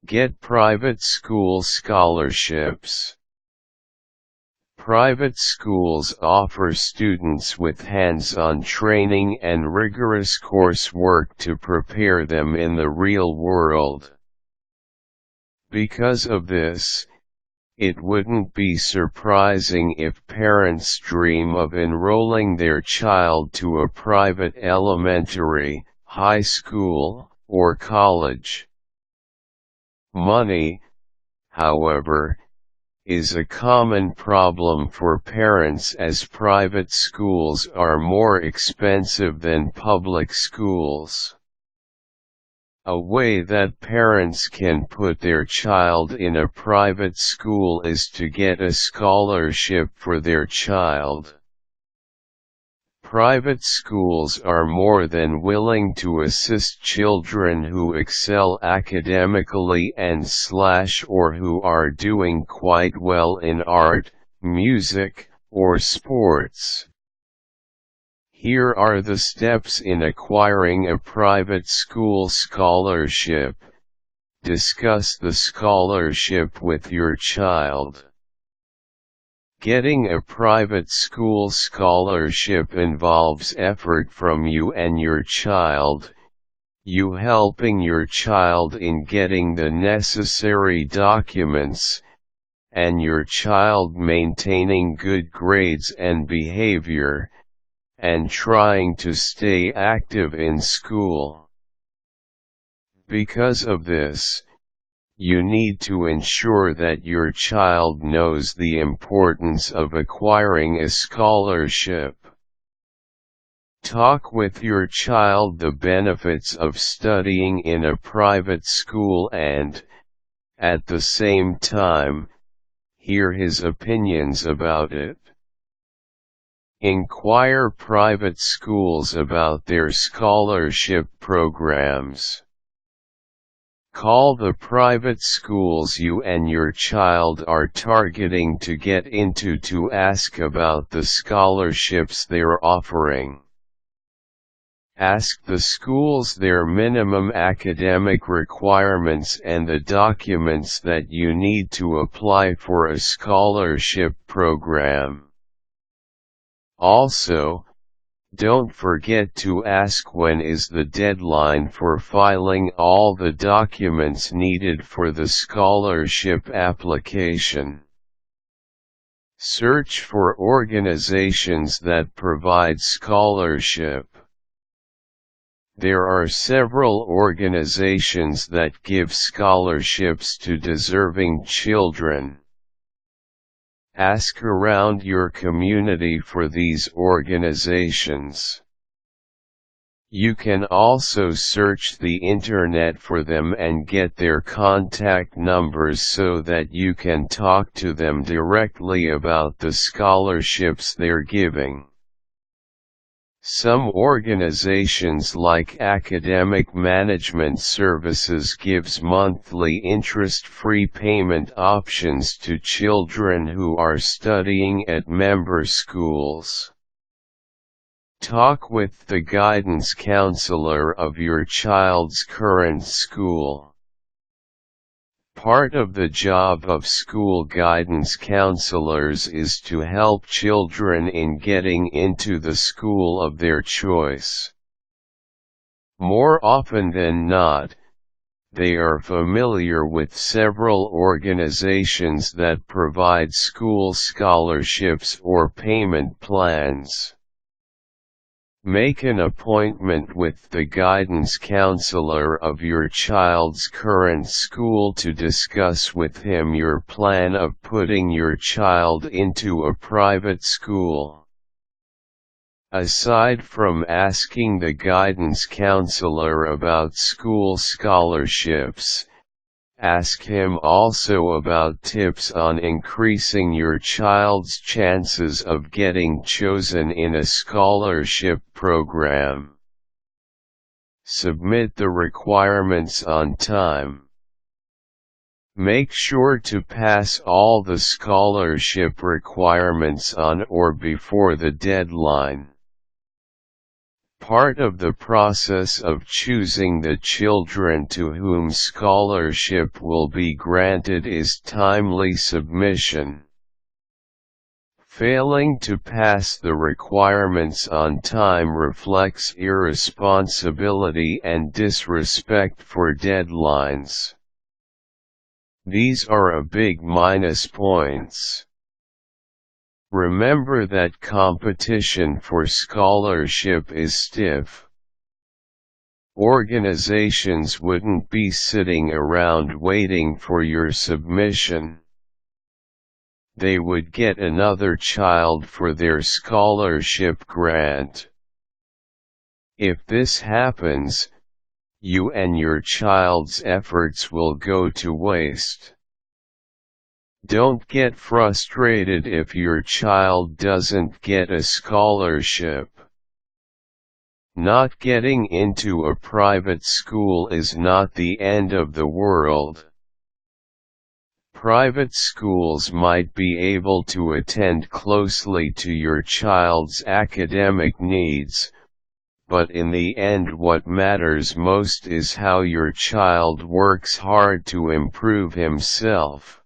Get private school scholarships. Private schools offer students with hands-on training and rigorous coursework to prepare them in the real world. Because of this, it wouldn't be surprising if parents dream of enrolling their child to a private elementary, high school, or college. Money, however, is a common problem for parents as private schools are more expensive than public schools. A way that parents can put their child in a private school is to get a scholarship for their child. Private schools are more than willing to assist children who excel academically or who are doing quite well in art, music, or sports. Here are the steps in acquiring a private school scholarship. Discuss the scholarship with your child. Getting a private school scholarship involves effort from you and your child, you helping your child in getting the necessary documents, and your child maintaining good grades and behavior, and trying to stay active in school. Because of this, you need to ensure that your child knows the importance of acquiring a scholarship. Talk with your child the benefits of studying in a private school and, at the same time, hear his opinions about it. Inquire private schools about their scholarship programs. Call the private schools you and your child are targeting to get into to ask about the scholarships they're offering. Ask the schools their minimum academic requirements and the documents that you need to apply for a scholarship program. Also, don't forget to ask when is the deadline for filing all the documents needed for the scholarship application. Search for organizations that provide scholarship. There are several organizations that give scholarships to deserving children. Ask around your community for these organizations. You can also search the internet for them and get their contact numbers so that you can talk to them directly about the scholarships they're giving. Some organizations like Academic Management Services gives monthly interest-free payment options to children who are studying at member schools. Talk with the guidance counselor of your child's current school. Part of the job of school guidance counselors is to help children in getting into the school of their choice. More often than not, they are familiar with several organizations that provide school scholarships or payment plans. Make an appointment with the guidance counselor of your child's current school to discuss with him your plan of putting your child into a private school. Aside from asking the guidance counselor about school scholarships, ask him also about tips on increasing your child's chances of getting chosen in a scholarship program. Submit the requirements on time. Make sure to pass all the scholarship requirements on or before the deadline. Part of the process of choosing the children to whom scholarship will be granted is timely submission. Failing to pass the requirements on time reflects irresponsibility and disrespect for deadlines. These are a big minus points. Remember that competition for scholarship is stiff. Organizations wouldn't be sitting around waiting for your submission. They would get another child for their scholarship grant. If this happens, you and your child's efforts will go to waste. Don't get frustrated if your child doesn't get a scholarship. Not getting into a private school is not the end of the world. Private schools might be able to attend closely to your child's academic needs, but in the end what matters most is how your child works hard to improve himself.